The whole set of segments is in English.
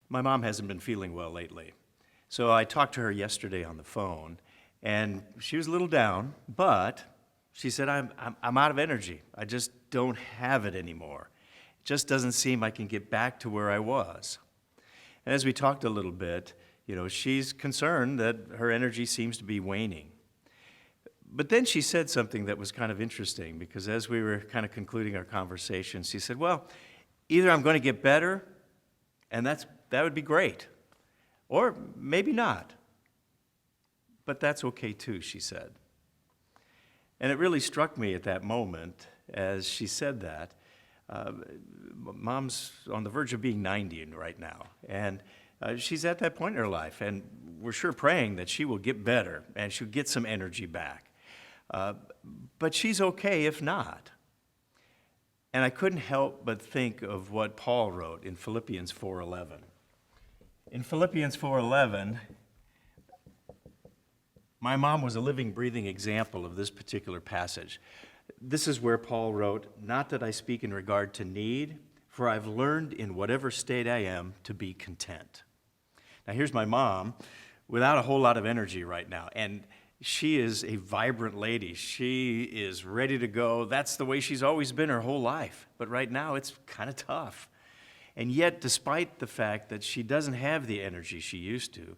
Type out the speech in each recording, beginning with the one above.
My mom hasn't been feeling well lately. So I talked to her yesterday on the phone, and she was a little down, but she said, I'm out of energy. I just don't have it anymore. It just doesn't seem I can get back to where I was. And as we talked a little bit, she's concerned that her energy seems to be waning. But then she said something that was kind of interesting, because as we were kind of concluding our conversation, she said, well, either I'm going to get better, and that would be great, or maybe not. But that's okay too, she said. And it really struck me at that moment as she said that. Mom's on the verge of being 90 right now, and she's at that point in her life, and we're sure praying that she will get better and she'll get some energy back. But she's okay if not. And I couldn't help but think of what Paul wrote in Philippians 4:11. In Philippians 4:11, my mom was a living, breathing example of this particular passage. This is where Paul wrote, "Not that I speak in regard to need, for I've learned in whatever state I am to be content." Now here's my mom without a whole lot of energy right now, and she is a vibrant lady. She is ready to go. That's the way she's always been her whole life. But right now it's kind of tough. And yet, despite the fact that she doesn't have the energy she used to,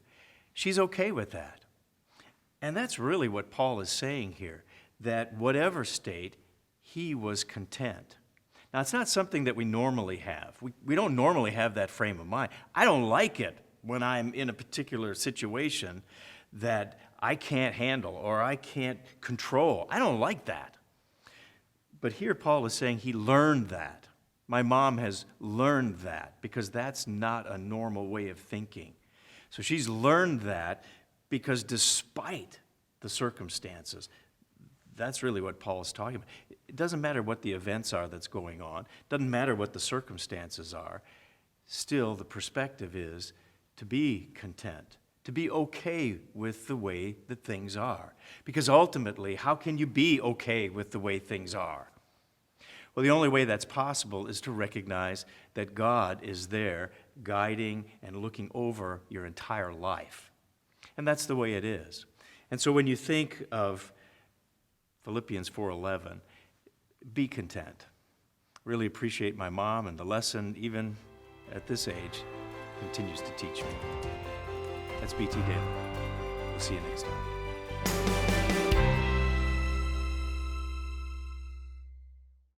she's okay with that. And that's really what Paul is saying here, that whatever state, he was content. Now, it's not something that we normally have. We don't normally have that frame of mind. I don't like it when I'm in a particular situation that I can't handle or I can't control. I don't like that. But here Paul is saying he learned that. My mom has learned that because that's not a normal way of thinking. So she's learned that because despite the circumstances, that's really what Paul is talking about. It doesn't matter what the events are that's going on. It doesn't matter what the circumstances are. Still, the perspective is to be content, to be okay with the way that things are. Because ultimately, how can you be okay with the way things are? Well, the only way that's possible is to recognize that God is there guiding and looking over your entire life. And that's the way it is. And so when you think of Philippians 4:11, be content. Really appreciate my mom, and the lesson, even at this age, continues to teach me. That's BT Daily. We'll see you next time.